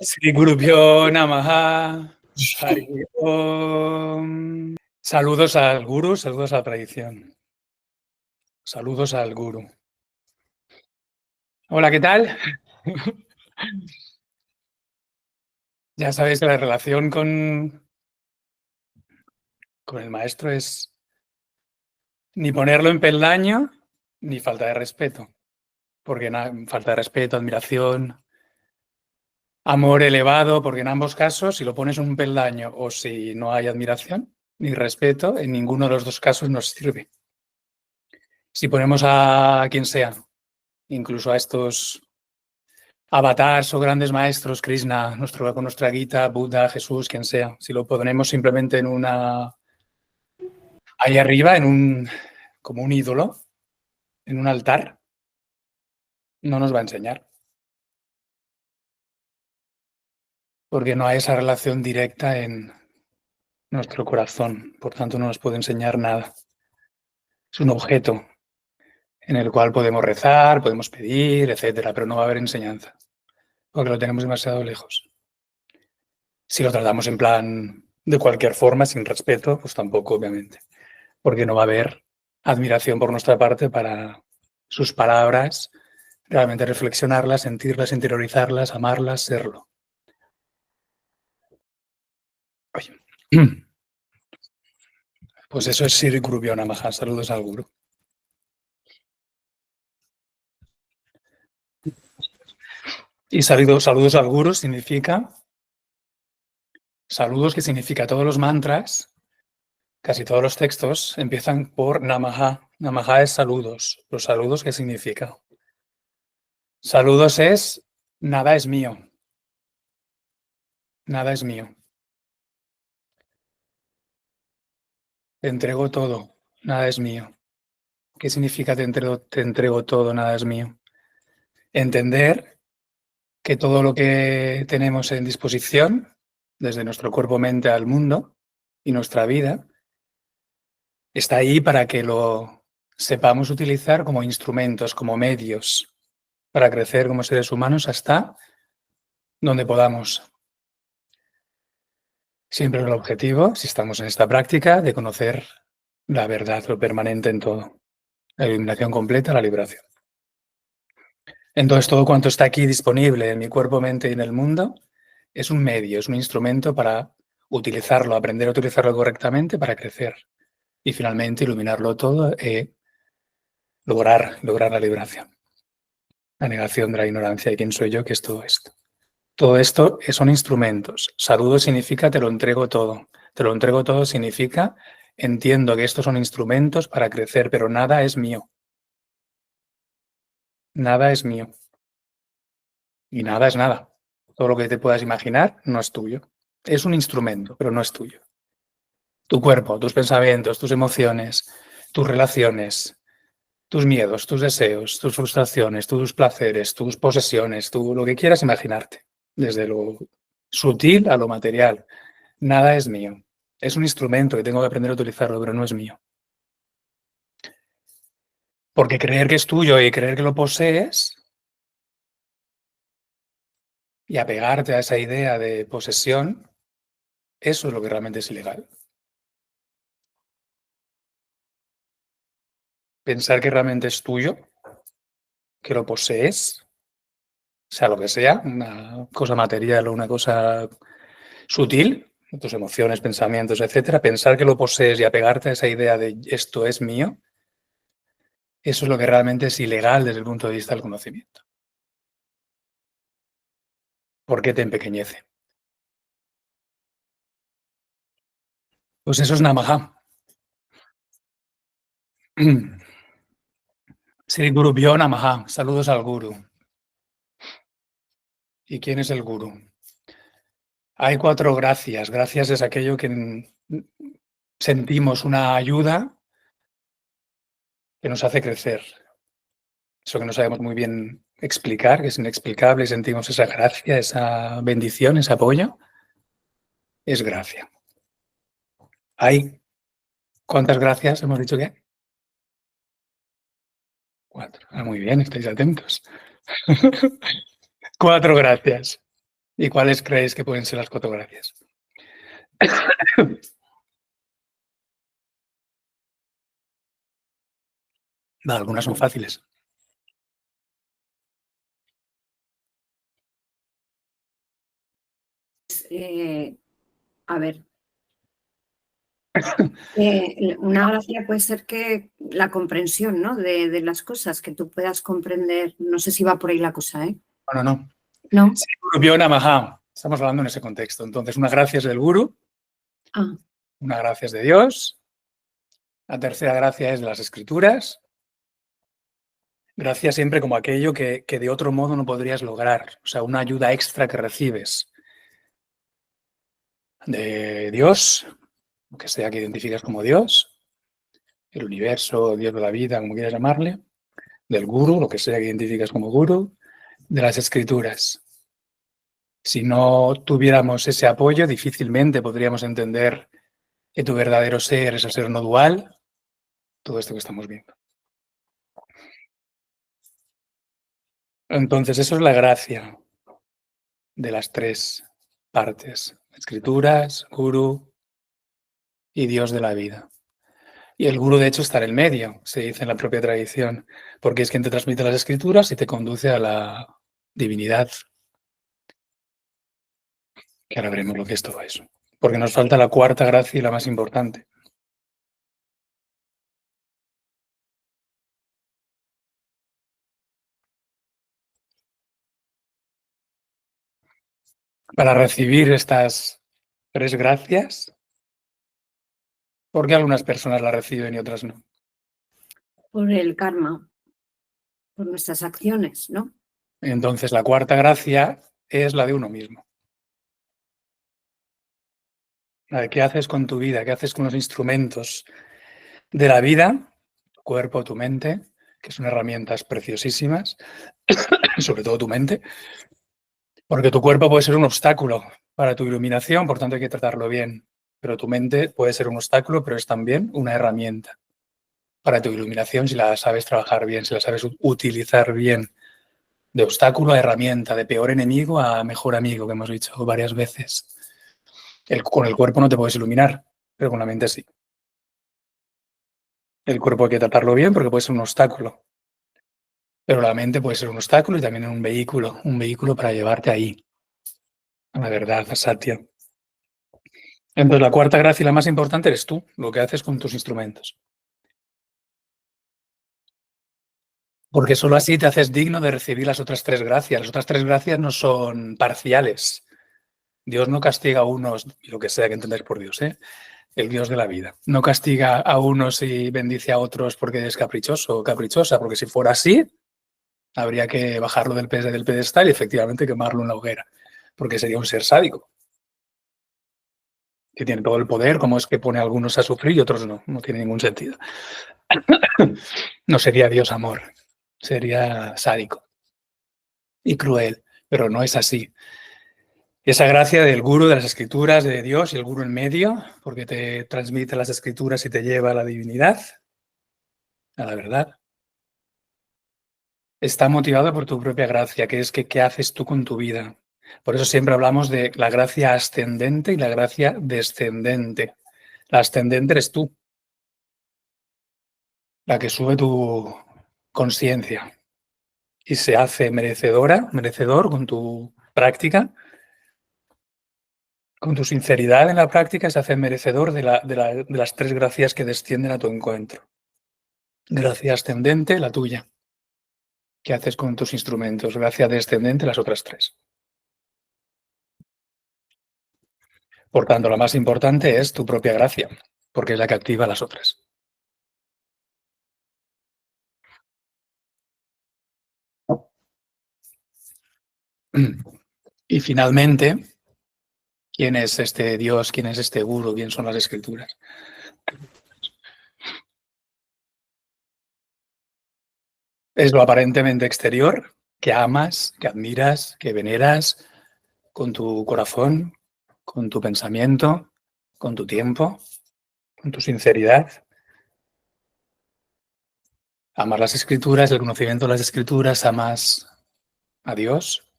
Sri Gurubhyo Namaha. Hari Om. Saludos al gurú, saludos a la tradición. Saludos al gurú. Hola, ¿qué tal? Ya sabéis que la relación con el maestro es ni ponerlo en peldaño ni falta de respeto. Porque falta de respeto, admiración, amor elevado, porque en ambos casos, si lo pones en un peldaño o si no hay admiración ni respeto, en ninguno de los dos casos nos sirve. Si ponemos a quien sea, incluso a estos avatars o grandes maestros, Krishna, con nuestra Gita, Buda, Jesús, quien sea, si lo ponemos simplemente en ahí arriba, como un ídolo, en un altar, no nos va a enseñar. Porque no hay esa relación directa en nuestro corazón, por tanto no nos puede enseñar nada. Es un objeto en el cual podemos rezar, podemos pedir, etcétera, pero no va a haber enseñanza, porque lo tenemos demasiado lejos. Si lo tratamos en plan de cualquier forma, sin respeto, pues tampoco, obviamente, porque no va a haber admiración por nuestra parte para sus palabras, realmente reflexionarlas, sentirlas, interiorizarlas, amarlas, serlo. Oye. Pues eso es Sri Gurubhyo Namaha. Saludos al gurú. Y saludos al gurú significa saludos, que significa todos los mantras, casi todos los textos empiezan por Namaha. Namaha es saludos. ¿Los saludos qué significa? Saludos es nada es mío. Nada es mío. Te entrego todo. Nada es mío. ¿Qué significa te entrego todo? Nada es mío. Entender que todo lo que tenemos en disposición, desde nuestro cuerpo, mente al mundo y nuestra vida, está ahí para que lo sepamos utilizar como instrumentos, como medios para crecer como seres humanos hasta donde podamos. Siempre el objetivo, si estamos en esta práctica, de conocer la verdad, lo permanente en todo. La iluminación completa, la liberación. Entonces, todo cuanto está aquí disponible en mi cuerpo, mente y en el mundo es un medio, es un instrumento para utilizarlo, aprender a utilizarlo correctamente para crecer y finalmente iluminarlo todo y lograr la liberación. La negación de la ignorancia de quién soy yo, que es todo esto. Todo esto son instrumentos. Saludo significa te lo entrego todo. Te lo entrego todo significa entiendo que estos son instrumentos para crecer, pero nada es mío. Nada es mío. Y nada es nada. Todo lo que te puedas imaginar no es tuyo. Es un instrumento, pero no es tuyo. Tu cuerpo, tus pensamientos, tus emociones, tus relaciones, tus miedos, tus deseos, tus frustraciones, tus placeres, tus posesiones, lo que quieras imaginarte, desde lo sutil a lo material. Nada es mío. Es un instrumento que tengo que aprender a utilizarlo, pero no es mío. Porque creer que es tuyo y creer que lo posees y apegarte a esa idea de posesión, eso es lo que realmente es ilegal. Pensar que realmente es tuyo, que lo posees, sea lo que sea, una cosa material o una cosa sutil, tus emociones, pensamientos, etcétera, pensar que lo posees y apegarte a esa idea de esto es mío, eso es lo que realmente es ilegal desde el punto de vista del conocimiento. Porque te empequeñece. Pues eso es Namaha. Sri Gurubhyo Namaha. Saludos al gurú. ¿Y quién es el gurú? Hay 4 gracias. Gracias es aquello que sentimos una ayuda que nos hace crecer. Eso que no sabemos muy bien explicar, que es inexplicable y sentimos esa gracia, esa bendición, ese apoyo, es gracia. Hay, ¿cuántas gracias hemos dicho que hay? 4. Muy bien, estáis atentos. 4 gracias. ¿Y cuáles creéis que pueden ser las 4 gracias? Va, algunas son fáciles. A ver, una gracia puede ser que la comprensión, ¿no? De las cosas, que tú puedas comprender. No sé si va por ahí la cosa, ¿eh? No. ¿No? Sí, Guru Namaha. Estamos hablando en ese contexto. Entonces, una gracia es del Guru, Ah, una gracia es de Dios, la tercera gracia es de las Escrituras. Gracia siempre como aquello que de otro modo no podrías lograr, o sea, una ayuda extra que recibes de Dios, lo que sea que identificas como Dios, el universo, Dios de la vida, como quieras llamarle, del guru, lo que sea que identificas como guru, de las escrituras. Si no tuviéramos ese apoyo, difícilmente podríamos entender que tu verdadero ser es el ser no dual, todo esto que estamos viendo. Entonces, eso es la gracia de las 3 partes, escrituras, guru y Dios de la vida. Y el gurú, de hecho, está en el medio, se dice en la propia tradición, porque es quien te transmite las escrituras y te conduce a la divinidad, que ahora veremos lo que es todo eso. Porque nos falta la cuarta gracia y la más importante. Para recibir estas 3 gracias, ¿por qué algunas personas las reciben y otras no? por el karma, por nuestras acciones, ¿no? Entonces, la cuarta gracia es la de uno mismo. La de qué haces con tu vida, qué haces con los instrumentos de la vida, tu cuerpo, tu mente, que son herramientas preciosísimas, sobre todo tu mente, porque tu cuerpo puede ser un obstáculo para tu iluminación, por tanto hay que tratarlo bien, pero tu mente puede ser un obstáculo, pero es también una herramienta para tu iluminación si la sabes trabajar bien, si la sabes utilizar bien, de obstáculo a herramienta, de peor enemigo a mejor amigo, que hemos dicho varias veces. Con el cuerpo no te puedes iluminar, pero con la mente sí. El cuerpo hay que tratarlo bien porque puede ser un obstáculo, pero la mente puede ser un obstáculo y también un vehículo para llevarte ahí, a la verdad, a Satya. Entonces, la cuarta gracia y la más importante eres tú, lo que haces con tus instrumentos. Porque solo así te haces digno de recibir las otras 3 gracias. Las otras 3 gracias no son parciales. Dios no castiga a unos, y lo que sea que entender por Dios, ¿eh? El Dios de la vida. No castiga a unos y bendice a otros porque es caprichoso o caprichosa, porque si fuera así, habría que bajarlo del pedestal y efectivamente quemarlo en la hoguera, porque sería un ser sádico, que tiene todo el poder, como es que pone a algunos a sufrir y otros no. No tiene ningún sentido. No sería Dios amor, sería sádico y cruel, pero no es así. Esa gracia del gurú de las escrituras, de Dios y el gurú en medio, porque te transmite las escrituras y te lleva a la divinidad, a la verdad, está motivado por tu propia gracia, que es que qué haces tú con tu vida. Por eso siempre hablamos de la gracia ascendente y la gracia descendente. La ascendente eres tú, la que sube tu conciencia y se hace merecedor con tu práctica, con tu sinceridad en la práctica, se hace merecedor de las 3 gracias que descienden a tu encuentro. Gracia ascendente, la tuya. ¿Qué haces con tus instrumentos? Gracia descendente, las otras 3. Por tanto, la más importante es tu propia gracia, porque es la que activa las otras. Y finalmente, ¿quién es este Dios? ¿Quién es este gurú? ¿Quién son las escrituras? Es lo aparentemente exterior que amas, que admiras, que veneras con tu corazón, con tu pensamiento, con tu tiempo, con tu sinceridad. Amas las escrituras, el conocimiento de las escrituras, amas a Dios,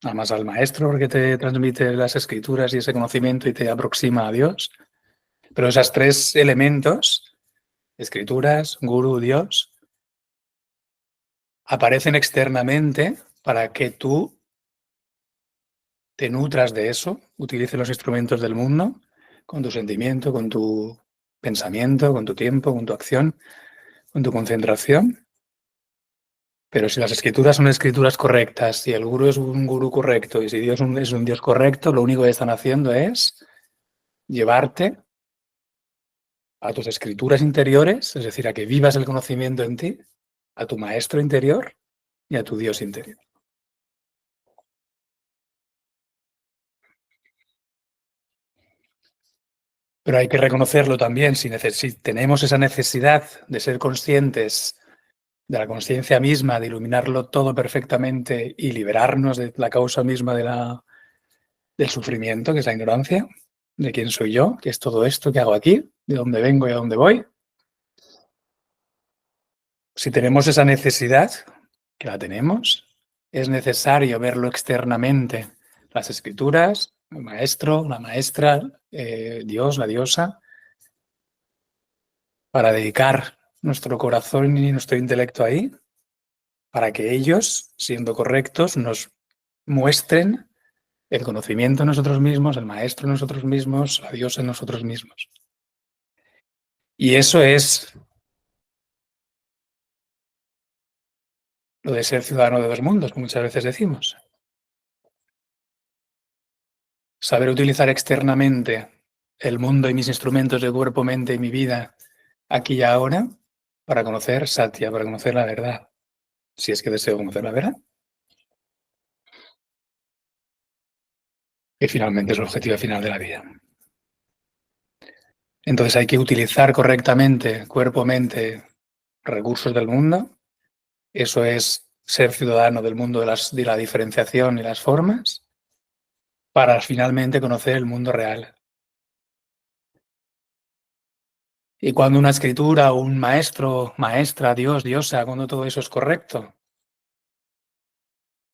Amas al maestro porque te transmite las escrituras y ese conocimiento y te aproxima a Dios. Pero esos tres elementos, escrituras, gurú, Dios, aparecen externamente para que tú te nutras de eso, utilices los instrumentos del mundo con tu sentimiento, con tu pensamiento, con tu tiempo, con tu acción, con tu concentración. Pero si las escrituras son escrituras correctas, si el gurú es un gurú correcto y si Dios es un Dios correcto, lo único que están haciendo es llevarte a tus escrituras interiores, es decir, a que vivas el conocimiento en ti, a tu maestro interior y a tu Dios interior. Pero hay que reconocerlo también, si tenemos esa necesidad de ser conscientes de la conciencia misma, de iluminarlo todo perfectamente y liberarnos de la causa misma del sufrimiento, que es la ignorancia, de quién soy yo, qué es todo esto que hago aquí, de dónde vengo y a dónde voy. Si tenemos esa necesidad, que la tenemos, es necesario verlo externamente. Las escrituras, el maestro, la maestra, Dios, la diosa, para dedicar nuestro corazón y nuestro intelecto ahí, para que ellos, siendo correctos, nos muestren el conocimiento en nosotros mismos, el maestro en nosotros mismos, la diosa en nosotros mismos. Y eso es lo de ser ciudadano de dos mundos, que muchas veces decimos. Saber utilizar externamente el mundo y mis instrumentos de cuerpo, mente y mi vida aquí y ahora para conocer Satya, para conocer la verdad, si es que deseo conocer la verdad. Que finalmente es el objetivo final de la vida. Entonces hay que utilizar correctamente cuerpo, mente, recursos del mundo. Eso es ser ciudadano del mundo de la diferenciación y las formas para finalmente conocer el mundo real. Y cuando una escritura, un maestro, maestra, Dios, diosa, cuando todo eso es correcto,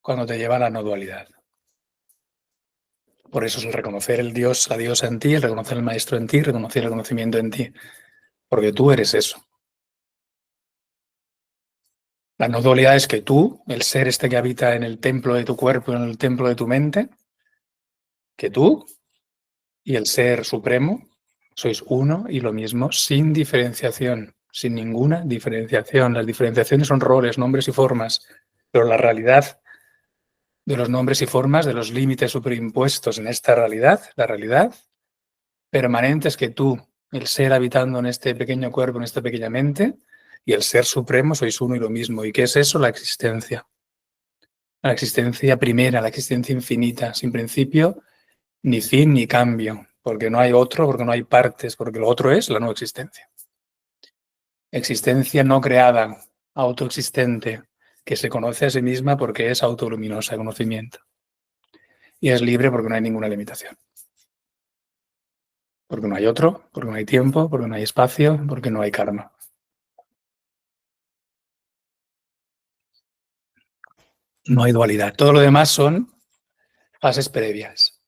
cuando te lleva a la no dualidad. Por eso es el reconocer el Dios, la diosa en ti, el reconocer el maestro en ti, reconocer el conocimiento en ti, porque tú eres eso. La no dualidad es que tú, el ser este que habita en el templo de tu cuerpo, en el templo de tu mente, que tú y el ser supremo sois uno y lo mismo, sin diferenciación, sin ninguna diferenciación. Las diferenciaciones son roles, nombres y formas, pero la realidad de los nombres y formas, de los límites superimpuestos en esta realidad, la realidad permanente es que tú, el ser habitando en este pequeño cuerpo, en esta pequeña mente, y el ser supremo sois uno y lo mismo. ¿Y qué es eso? La existencia. La existencia primera, la existencia infinita, sin principio, ni fin ni cambio, porque no hay otro, porque no hay partes, porque lo otro es la no existencia. Existencia no creada, autoexistente, que se conoce a sí misma porque es autoluminosa, conocimiento. Y es libre porque no hay ninguna limitación. Porque no hay otro, porque no hay tiempo, porque no hay espacio, porque no hay karma. No hay dualidad. Todo lo demás son fases previas.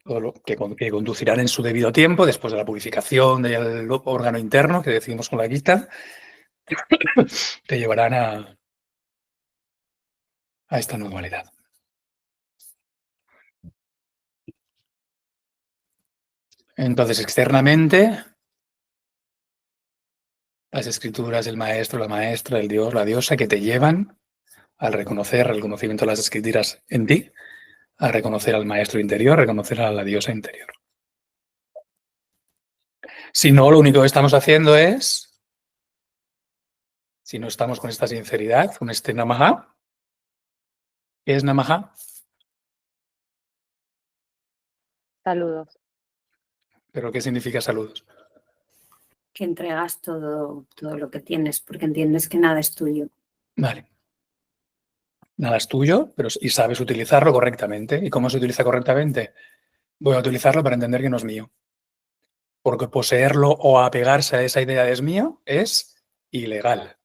Todo lo que conducirán en su debido tiempo, después de la purificación del órgano interno, que decimos con la Gita, te llevarán a esta no dualidad. Entonces, externamente, las escrituras, el maestro, la maestra, el dios, la diosa, que te llevan al reconocer el conocimiento de las escrituras en ti, a reconocer al maestro interior, a reconocer a la diosa interior. Si no, lo único que estamos haciendo es, si no estamos con esta sinceridad, con este namaha, ¿qué es namaha? Saludos. ¿Pero qué significa saludos? Que entregas todo lo que tienes, porque entiendes que nada es tuyo. Vale. Nada es tuyo, pero y sabes utilizarlo correctamente. ¿Y cómo se utiliza correctamente? Voy a utilizarlo para entender que no es mío. Porque poseerlo o apegarse a esa idea de es mío es ilegal.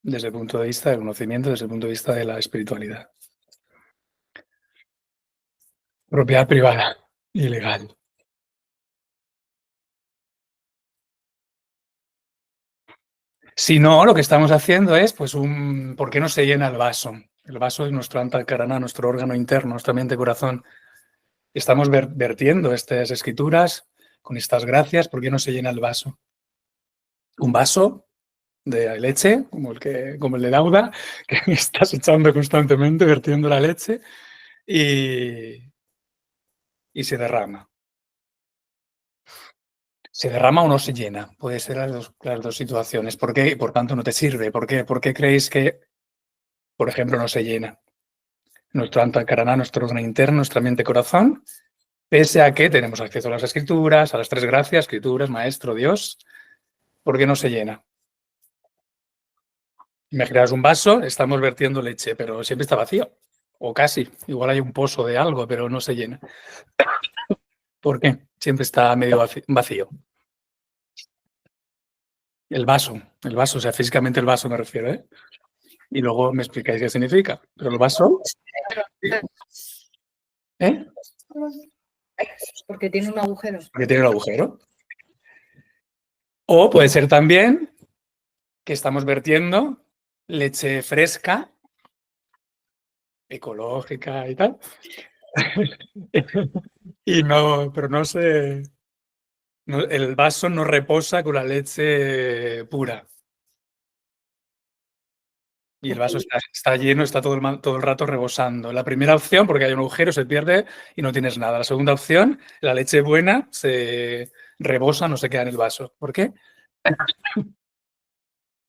desde el punto de vista del conocimiento, desde el punto de vista de la espiritualidad. Propiedad privada y legal. Si no, lo que estamos haciendo es, pues, ¿por qué no se llena el vaso? El vaso es nuestro antakarana, nuestro órgano interno, nuestra mente, corazón. Estamos vertiendo estas escrituras con estas gracias, ¿por qué no se llena el vaso? Un vaso de leche, como el de Lauda, que estás echando constantemente, vertiendo la leche y se derrama. ¿Se derrama o no se llena? Puede ser las dos situaciones. ¿Por qué? Por tanto, no te sirve. ¿Por qué creéis que, por ejemplo, no se llena? Nuestro antakarana, nuestro órgano interno, nuestra mente, corazón, pese a que tenemos acceso a las escrituras, a las tres gracias, escrituras, maestro, Dios, ¿por qué no se llena? Imaginaos un vaso, estamos vertiendo leche, pero siempre está vacío, o casi. Igual hay un pozo de algo, pero no se llena. ¿Por qué? Siempre está medio vacío. El vaso, o sea, físicamente el vaso me refiero, ¿eh? Y luego me explicáis qué significa. Pero el vaso... ¿Eh? Porque tiene un agujero. Porque tiene un agujero. O puede ser también que estamos vertiendo leche fresca, ecológica y tal. Y no, pero no se... el vaso no reposa con la leche pura. Y el vaso está lleno, está todo el rato rebosando. La primera opción, porque hay un agujero, se pierde y no tienes nada. La segunda opción, la leche buena se rebosa, no se queda en el vaso. ¿Por qué?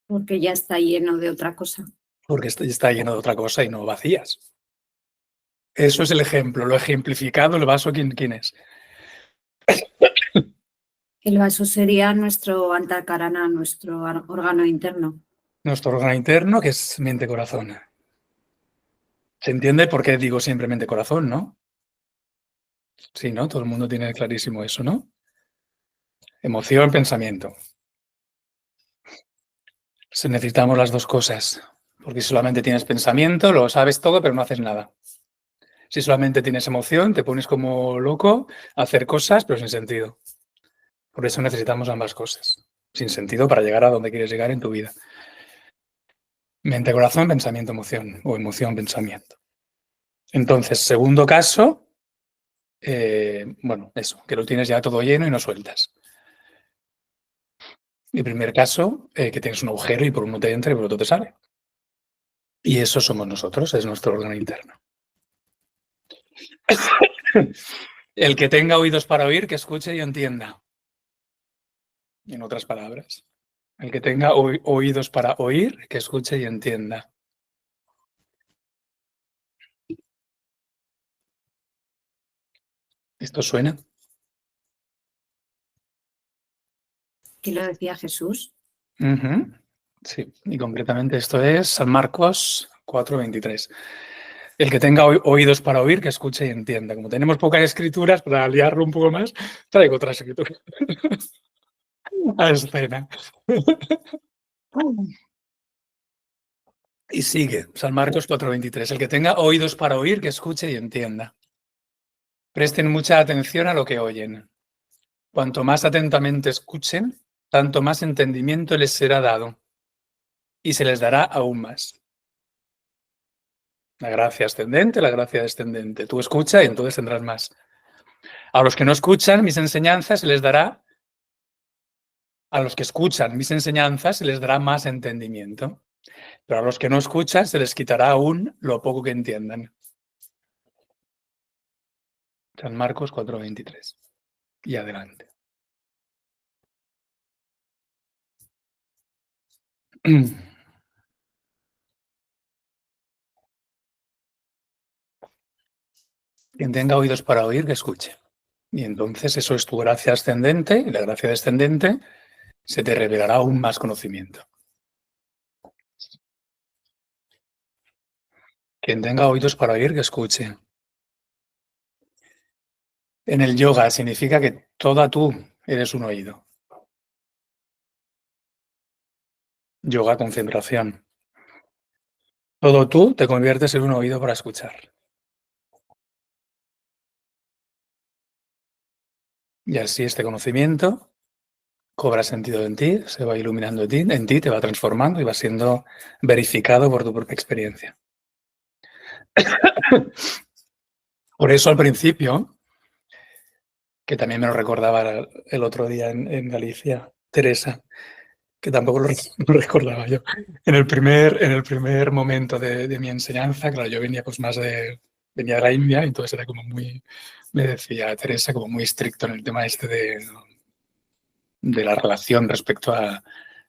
Porque ya está lleno de otra cosa. Porque está lleno de otra cosa y no vacías. Eso es el ejemplo, lo ejemplificado. El vaso, ¿quién es? El vaso sería nuestro antakarana, nuestro órgano interno. Nuestro órgano interno, que es mente-corazón. ¿Se entiende por qué digo siempre mente-corazón, no? Sí, ¿no? Todo el mundo tiene clarísimo eso, ¿no? Emoción, pensamiento. Necesitamos las dos cosas. Porque si solamente tienes pensamiento, lo sabes todo, pero no haces nada. Si solamente tienes emoción, te pones como loco a hacer cosas, pero sin sentido. Por eso necesitamos ambas cosas. Sin sentido para llegar a donde quieres llegar en tu vida. Mente, corazón, pensamiento, emoción. O emoción, pensamiento. Entonces, segundo caso, bueno, eso, que lo tienes ya todo lleno y no sueltas. Y primer caso, que tienes un agujero y por uno te entra y por otro te sale. Y eso somos nosotros, es nuestro órgano interno. El que tenga oídos para oír, que escuche y entienda. En otras palabras, el que tenga oídos para oír, que escuche y entienda. ¿Esto suena? ¿Qué lo decía Jesús? Sí, y concretamente esto es San Marcos 4:23. El que tenga oídos para oír, que escuche y entienda. Como tenemos pocas escrituras, para liarlo un poco más, traigo otras escrituras a escena. Y sigue, San Marcos 4:23. El que tenga oídos para oír, que escuche y entienda. Presten mucha atención a lo que oyen. Cuanto más atentamente escuchen, tanto más entendimiento les será dado y se les dará aún más. La gracia ascendente, la gracia descendente. Tú escucha y entonces tendrás más. A los que no escuchan mis enseñanzas se les dará, a los que escuchan mis enseñanzas se les dará más entendimiento, pero a los que no escuchan se les quitará aún lo poco que entiendan. San Marcos 4:23. Y adelante. Quien tenga oídos para oír, que escuche. Y entonces eso es tu gracia ascendente, y la gracia descendente se te revelará aún más conocimiento. Quien tenga oídos para oír, que escuche. En el yoga significa que toda tú eres un oído. Yoga, concentración. Todo tú te conviertes en un oído para escuchar. Y así este conocimiento cobra sentido en ti, se va iluminando en ti, te va transformando y va siendo verificado por tu propia experiencia. Por eso al principio, que también me lo recordaba el otro día en Galicia, Teresa, que tampoco lo recordaba yo. En el primer momento de mi enseñanza, claro, yo venía pues venía de la India, y entonces era como muy, me decía Teresa, como muy estricto en el tema este de la relación respecto a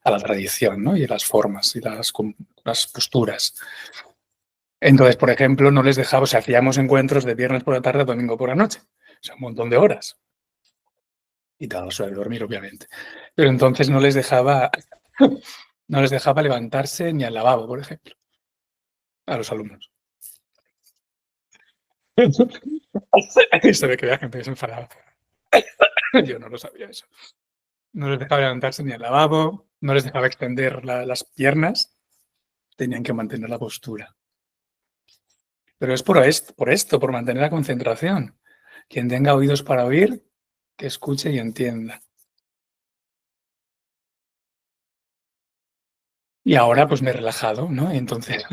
la tradición, ¿no? Y las formas y las posturas. Entonces, por ejemplo, no les dejaba, o sea, hacíamos encuentros de viernes por la tarde a domingo por la noche, o sea, un montón de horas. Y todo suele dormir, obviamente. Pero entonces no les dejaba levantarse ni al lavabo, por ejemplo, a los alumnos. Se ve que había gente que se enfadaba. Yo no lo sabía eso. No les dejaba levantarse ni al lavabo, no les dejaba extender las piernas, tenían que mantener la postura. Pero es por esto, por mantener la concentración. Quien tenga oídos para oír, que escuche y entienda. Y ahora pues me he relajado, ¿no? Y entonces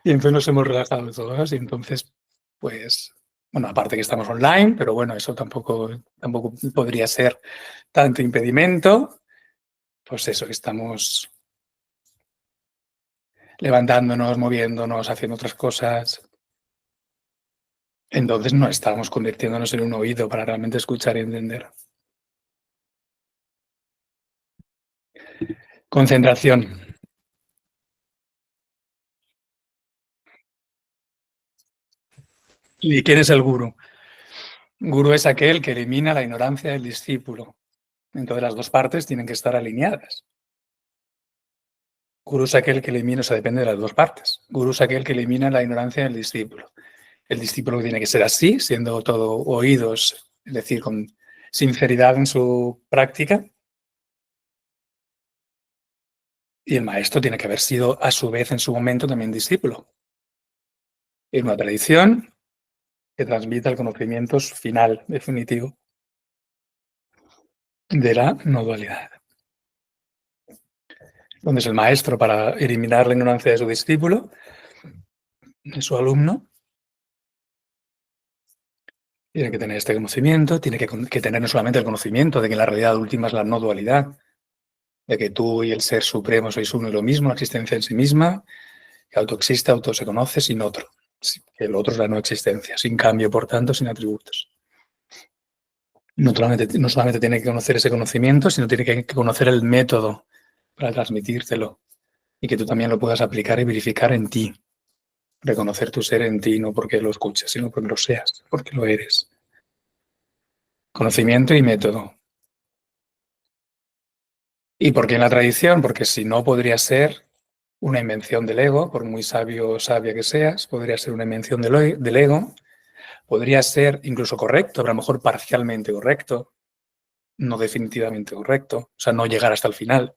nos hemos relajado todos y entonces, pues, bueno, aparte que estamos online, pero bueno, eso tampoco podría ser tanto impedimento. Pues eso, que estamos levantándonos, moviéndonos, haciendo otras cosas. Entonces no estamos convirtiéndonos en un oído para realmente escuchar y entender. Concentración. ¿Y quién es el gurú? Gurú es aquel que elimina la ignorancia del discípulo. Entonces las dos partes tienen que estar alineadas. Gurú es aquel que elimina, o sea, depende de las dos partes. Gurú es aquel que elimina la ignorancia del discípulo. El discípulo tiene que ser así, siendo todo oídos, es decir, con sinceridad en su práctica. Y el maestro tiene que haber sido, a su vez, en su momento, también discípulo. Es una tradición que transmite el conocimiento final, definitivo, de la no dualidad. Entonces, el maestro, para eliminar la ignorancia de su discípulo, de su alumno, tiene que tener este conocimiento, tiene que tener no solamente el conocimiento de que la realidad última es la no dualidad, de que tú y el ser supremo sois uno y lo mismo, la existencia en sí misma, que auto existe, auto se conoce sin otro, que el otro es la no existencia, sin cambio, por tanto, sin atributos. No solamente tiene que conocer ese conocimiento, sino tiene que conocer el método para transmitírtelo y que tú también lo puedas aplicar y verificar en ti. Reconocer tu ser en ti, no porque lo escuches, sino porque lo seas, porque lo eres. Conocimiento y método. ¿Y por qué en la tradición? Porque si no, podría ser una invención del ego, por muy sabio o sabia que seas, podría ser una invención del ego, podría ser incluso correcto, pero a lo mejor parcialmente correcto, no definitivamente correcto, o sea, no llegar hasta el final.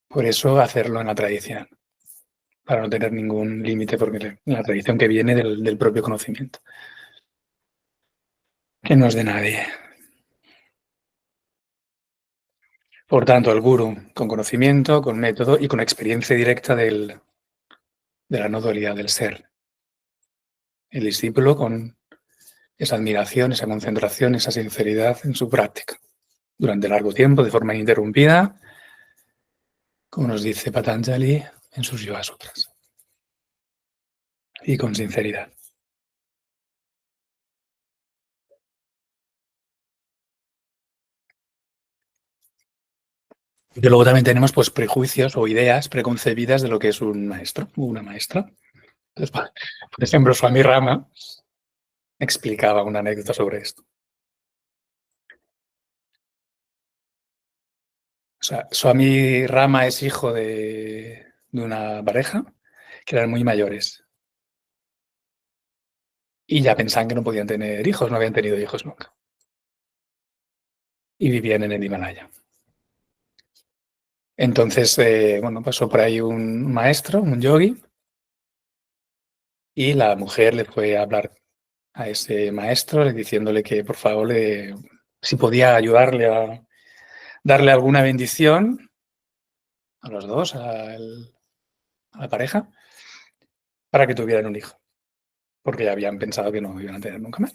Por eso hacerlo en la tradición, para no tener ningún límite, porque la tradición que viene del propio conocimiento, que no es de nadie. Por tanto, el gurú con conocimiento, con método y con experiencia directa de la no dualidad del ser. El discípulo con esa admiración, esa concentración, esa sinceridad en su práctica, durante largo tiempo, de forma ininterrumpida, como nos dice Patanjali en sus Yoga Sutras. Y con sinceridad. Y luego también tenemos pues prejuicios o ideas preconcebidas de lo que es un maestro o una maestra. Entonces, por ejemplo, Swami Rama explicaba una anécdota sobre esto. O sea, Swami Rama es hijo de una pareja que eran muy mayores. Y ya pensaban que no podían tener hijos, no habían tenido hijos nunca. Y vivían en el Himalaya. Entonces, bueno, pasó por ahí un maestro, un yogi, y la mujer le fue a hablar a ese maestro diciéndole que por favor si podía ayudarle a darle alguna bendición a los dos, a la pareja, para que tuvieran un hijo, porque ya habían pensado que no iban a tener nunca más,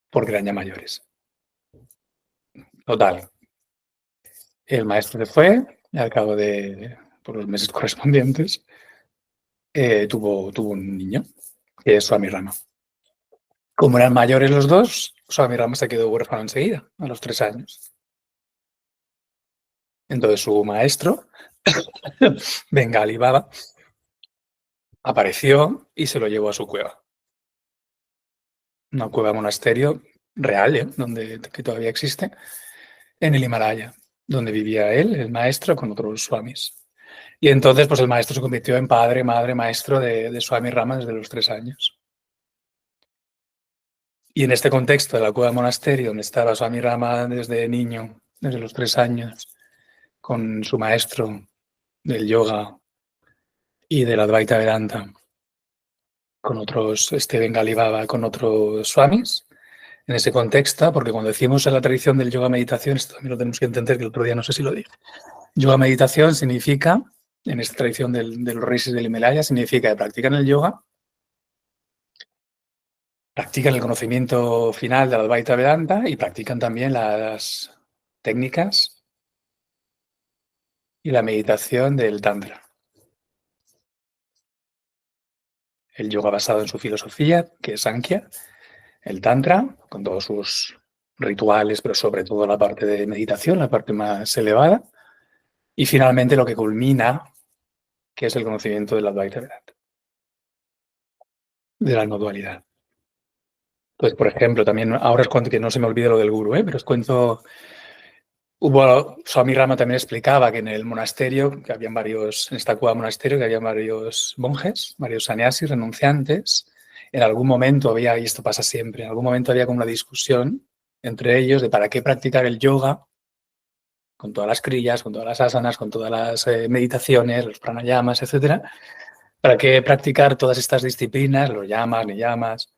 porque eran ya mayores. Total, el maestro se fue y al cabo de por los meses correspondientes tuvo un niño, que es Swami Rama. Como eran mayores los dos, Swami Rama se quedó huérfano enseguida, a los 3 años. Entonces su maestro, Bengali Baba, apareció y se lo llevó a su cueva. Una cueva monasterio real, que todavía existe, en el Himalaya, donde vivía él, el maestro, con otros swamis. Y entonces pues el maestro se convirtió en padre, madre, maestro de Swami Rama desde los 3 años. Y en este contexto de la cueva monasterio, donde estaba Swami Rama desde niño, desde los 3 años, con su maestro del yoga y de la Advaita Vedanta, con otros, Bengali Baba, con otros swamis, en ese contexto, porque cuando decimos en la tradición del yoga meditación, esto también lo tenemos que entender, que el otro día no sé si lo dije. Yoga meditación significa, en esta tradición de los reyes del Himalaya, significa que practican el yoga, practican el conocimiento final de la Advaita Vedanta y practican también las técnicas y la meditación del Tantra. El yoga basado en su filosofía, que es Sankhya, el Tantra, con todos sus rituales, pero sobre todo la parte de meditación, la parte más elevada, y finalmente lo que culmina, que es el conocimiento de la Advaita Vedanta, de la no dualidad. Entonces, por ejemplo, también ahora os cuento, que no se me olvide lo del gurú, pero os cuento, Swami Rama también explicaba que en el monasterio, que habían varios, en esta cueva monasterio, que había varios monjes, varios sannyasis, renunciantes. En algún momento había, y esto pasa siempre, en algún momento había como una discusión entre ellos de para qué practicar el yoga, con todas las kriyas, con todas las asanas, con todas las meditaciones, los pranayamas, etcétera. ¿Para qué practicar todas estas disciplinas, los yamas, niyamas,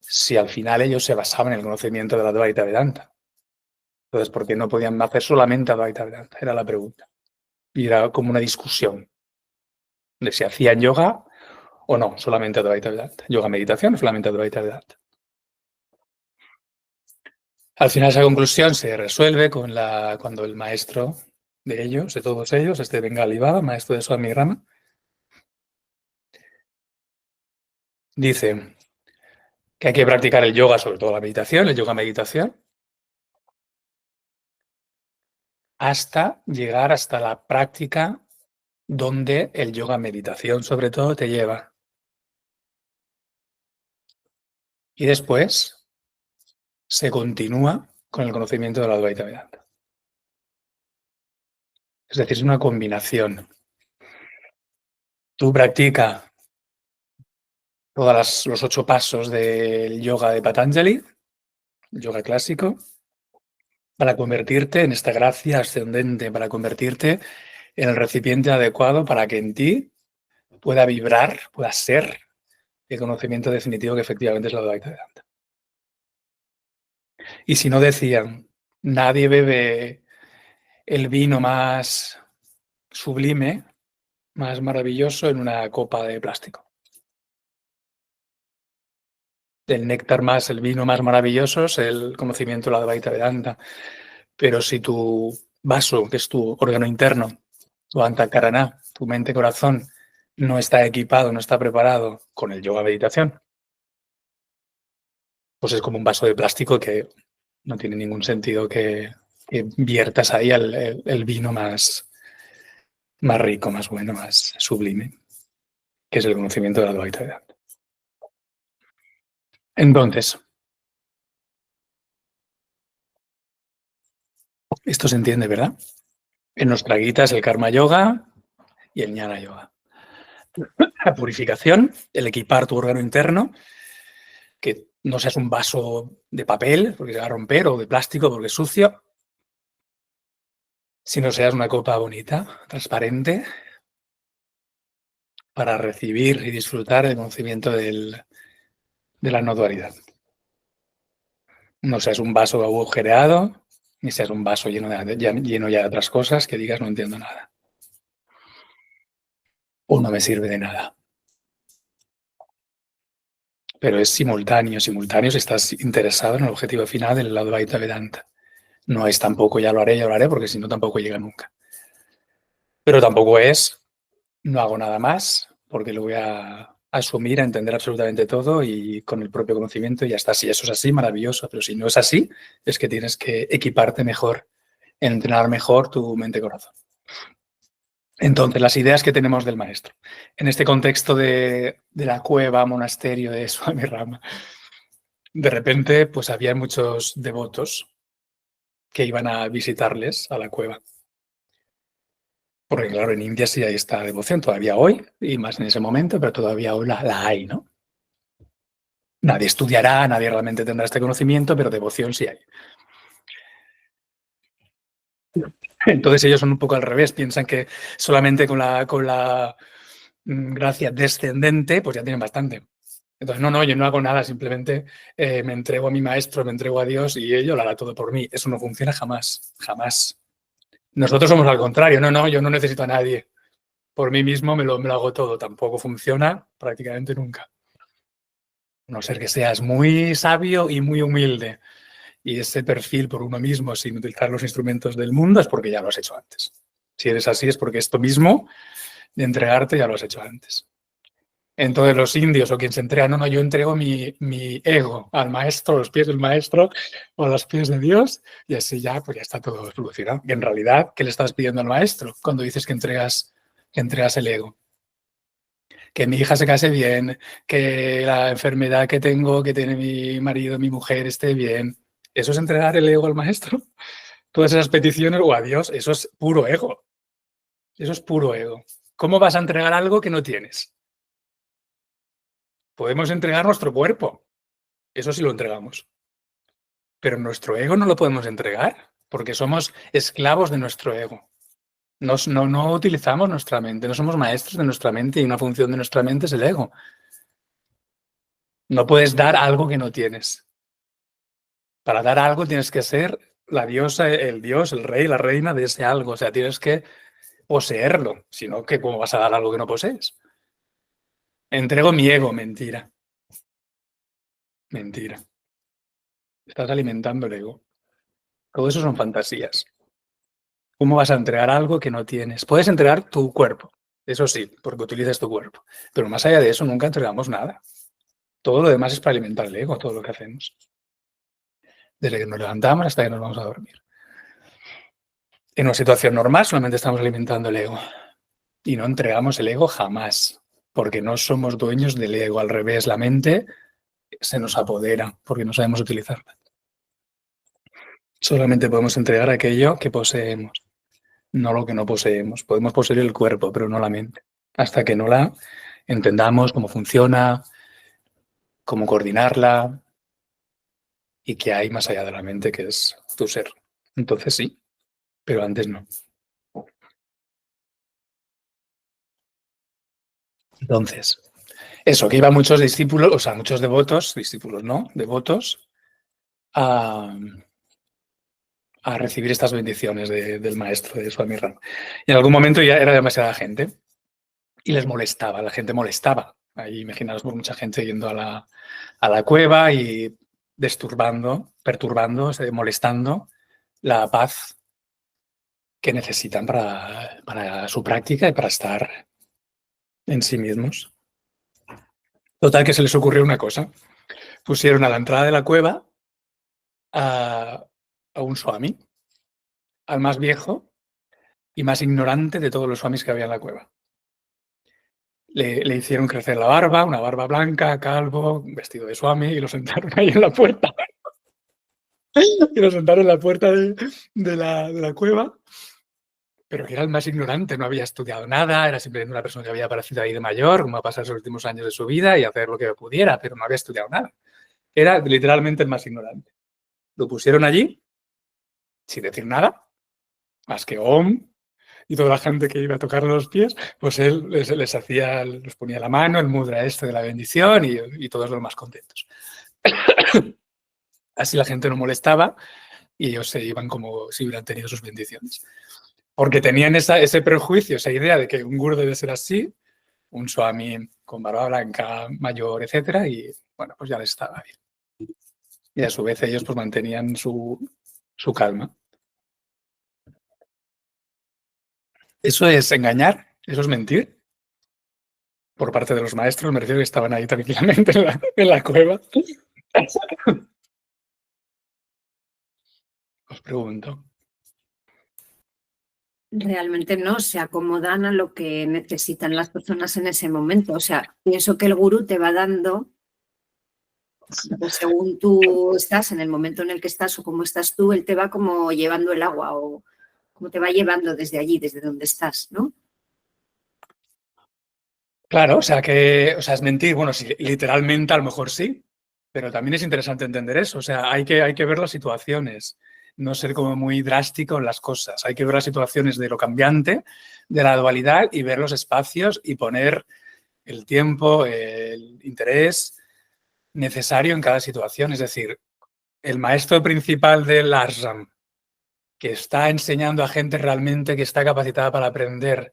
si al final ellos se basaban en el conocimiento de la Advaita Vedanta? Entonces, ¿por qué no podían hacer solamente Advaita Vedanta? Era la pregunta. Y era como una discusión de si hacían yoga o no, solamente Advaita Vedanta. Yoga meditación o solamente Advaita Vedanta. Al final esa conclusión se resuelve cuando el maestro de ellos, de todos ellos, Bengali Baba, maestro de Swami Rama, dice que hay que practicar el yoga, sobre todo la meditación, el yoga meditación, hasta llegar hasta la práctica donde el yoga meditación sobre todo te lleva. Y después se continúa con el conocimiento de la Advaita Vedanta. Es decir, es una combinación. Tú practicas todos los 8 pasos del yoga de Patanjali, el yoga clásico, para convertirte en esta gracia ascendente, para convertirte en el recipiente adecuado para que en ti pueda vibrar, pueda ser el conocimiento definitivo que efectivamente es la Advaita Vedanta. Y si no, decían, nadie bebe el vino más sublime, más maravilloso en una copa de plástico. El néctar más, el vino más maravilloso es el conocimiento de la Advaita Vedanta. Pero si tu vaso, que es tu órgano interno, tu antakarana, tu mente-corazón, no está equipado, no está preparado con el yoga meditación, pues es como un vaso de plástico que no tiene ningún sentido que viertas ahí el vino más rico, más bueno, más sublime, que es el conocimiento de la Advaita Vedanta. Entonces, esto se entiende, ¿verdad? En nuestra Gita es el Karma Yoga y el Jnana Yoga. La purificación, el equipar tu órgano interno, que no seas un vaso de papel porque se va a romper o de plástico porque es sucio, sino seas una copa bonita, transparente, para recibir y disfrutar el conocimiento de la no dualidad. No seas un vaso agujereado, ni seas un vaso lleno ya de otras cosas que digas no entiendo nada. O no me sirve de nada. Pero es simultáneo si estás interesado en el objetivo final del Advaita Vedanta. No es tampoco ya lo haré, porque si no tampoco llega nunca. Pero tampoco es no hago nada más, porque lo voy a asumir, a entender absolutamente todo y con el propio conocimiento y ya está. Si eso es así, maravilloso. Pero si no es así, es que tienes que equiparte mejor, entrenar mejor tu mente-corazón. Entonces, las ideas que tenemos del maestro. En este contexto de la cueva, monasterio de Swami Rama, de repente pues había muchos devotos que iban a visitarles a la cueva. Porque claro, en India sí hay esta devoción todavía hoy, y más en ese momento, pero todavía hoy la hay, ¿no? Nadie estudiará, nadie realmente tendrá este conocimiento, pero devoción sí hay. Entonces ellos son un poco al revés, piensan que solamente con la gracia descendente, pues ya tienen bastante. Entonces, no, yo no hago nada, simplemente me entrego a mi maestro, me entrego a Dios y ello lo hará todo por mí. Eso no funciona jamás, jamás. Nosotros somos al contrario, yo no necesito a nadie. Por mí mismo me lo hago todo. Tampoco funciona prácticamente nunca. A no ser que seas muy sabio y muy humilde. Y ese perfil por uno mismo, sin utilizar los instrumentos del mundo, es porque ya lo has hecho antes. Si eres así, es porque esto mismo de entregarte ya lo has hecho antes. Entonces los indios o quien se entrega, yo entrego mi ego al maestro, a los pies del maestro o a los pies de Dios y así ya, pues ya está todo solucionado. Y en realidad, ¿qué le estás pidiendo al maestro cuando dices que entregas el ego? Que mi hija se case bien, que la enfermedad que tengo, que tiene mi marido, mi mujer, esté bien. ¿Eso es entregar el ego al maestro? Todas esas peticiones o a Dios, eso es puro ego. Eso es puro ego. ¿Cómo vas a entregar algo que no tienes? Podemos entregar nuestro cuerpo. Eso sí lo entregamos. Pero nuestro ego no lo podemos entregar porque somos esclavos de nuestro ego. No utilizamos nuestra mente, no somos maestros de nuestra mente y una función de nuestra mente es el ego. No puedes dar algo que no tienes. Para dar algo tienes que ser la diosa, el dios, el rey, la reina de ese algo. O sea, tienes que poseerlo. Si no, ¿cómo vas a dar algo que no posees? Entrego mi ego, mentira. Mentira. Estás alimentando el ego. Todo eso son fantasías. ¿Cómo vas a entregar algo que no tienes? Puedes entregar tu cuerpo, eso sí, porque utilizas tu cuerpo. Pero más allá de eso, nunca entregamos nada. Todo lo demás es para alimentar el ego, todo lo que hacemos. Desde que nos levantamos hasta que nos vamos a dormir. En una situación normal solamente estamos alimentando el ego. Y no entregamos el ego jamás, porque no somos dueños del ego. Al revés, la mente se nos apodera porque no sabemos utilizarla. Solamente podemos entregar aquello que poseemos, no lo que no poseemos. Podemos poseer el cuerpo, pero no la mente. Hasta que no la entendamos cómo funciona, cómo coordinarla y qué hay más allá de la mente, que es tu ser. Entonces sí, pero antes no. Entonces, eso, que iban muchos discípulos, o sea, muchos devotos, discípulos no, devotos, a recibir estas bendiciones del maestro, de Swami Rama. Y en algún momento ya era demasiada gente y les molestaba, la gente molestaba. Ahí imaginaos mucha gente yendo a la cueva y perturbando, molestando la paz que necesitan para su práctica y para estar en sí mismos. Total, que se les ocurrió una cosa. Pusieron a la entrada de la cueva a un swami, al más viejo y más ignorante de todos los swamis que había en la cueva. Le hicieron crecer la barba, una barba blanca, calvo, vestido de swami, y lo sentaron ahí en la puerta. Y lo sentaron en la puerta de la cueva, pero que era el más ignorante, no había estudiado nada, era simplemente una persona que había aparecido ahí de mayor, como a pasar los últimos años de su vida y hacer lo que pudiera, pero no había estudiado nada. Era literalmente el más ignorante. Lo pusieron allí, sin decir nada, más que Om, y toda la gente que iba a tocar los pies, pues él les ponía la mano, el mudra este de la bendición y todos los más contentos. Así la gente no molestaba y ellos se iban como si hubieran tenido sus bendiciones. Porque tenían ese prejuicio, esa idea de que un gurú debe ser así, un swami con barba blanca, mayor, etcétera, y bueno, pues ya les estaba bien. Y a su vez ellos pues mantenían su calma. Eso es engañar, eso es mentir. Por parte de los maestros, me refiero que estaban ahí tranquilamente en la cueva. Os pregunto. Realmente no, se acomodan a lo que necesitan las personas en ese momento. O sea, pienso que el gurú te va dando, pues según tú estás, en el momento en el que estás o cómo estás tú, él te va como llevando el agua o como te va llevando desde allí, desde donde estás, ¿no? Claro, o sea, es mentir. Bueno, sí, literalmente a lo mejor sí, pero también es interesante entender eso. O sea, hay que ver las situaciones, no ser como muy drástico en las cosas. Hay que ver las situaciones de lo cambiante, de la dualidad y ver los espacios y poner el tiempo, el interés necesario en cada situación. Es decir, el maestro principal del ashram, que está enseñando a gente realmente que está capacitada para aprender,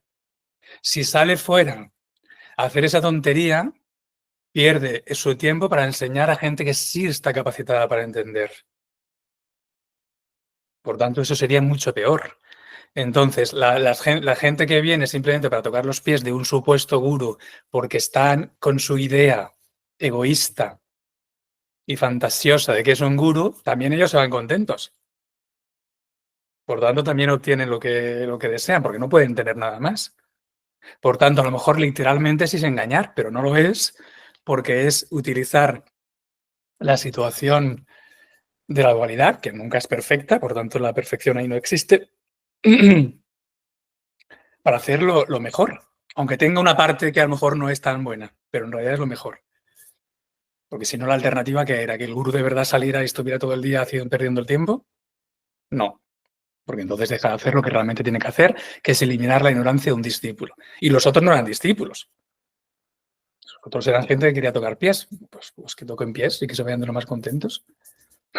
si sale fuera a hacer esa tontería, pierde su tiempo para enseñar a gente que sí está capacitada para entender. Por tanto, eso sería mucho peor. Entonces, la gente que viene simplemente para tocar los pies de un supuesto gurú porque están con su idea egoísta y fantasiosa de que es un gurú, también ellos se van contentos. Por tanto, también obtienen lo que desean, porque no pueden tener nada más. Por tanto, a lo mejor literalmente sí es engañar, pero no lo es, porque es utilizar la situación de la dualidad, que nunca es perfecta, por tanto la perfección ahí no existe, para hacerlo lo mejor, aunque tenga una parte que a lo mejor no es tan buena, pero en realidad es lo mejor. Porque si no, la alternativa que era que el gurú de verdad saliera y estuviera todo el día perdiendo el tiempo, no, porque entonces deja de hacer lo que realmente tiene que hacer, que es eliminar la ignorancia de un discípulo. Y los otros no eran discípulos. Los otros eran gente que quería tocar pies, pues que toquen pies y que se vayan de lo más contentos.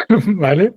¿Vale?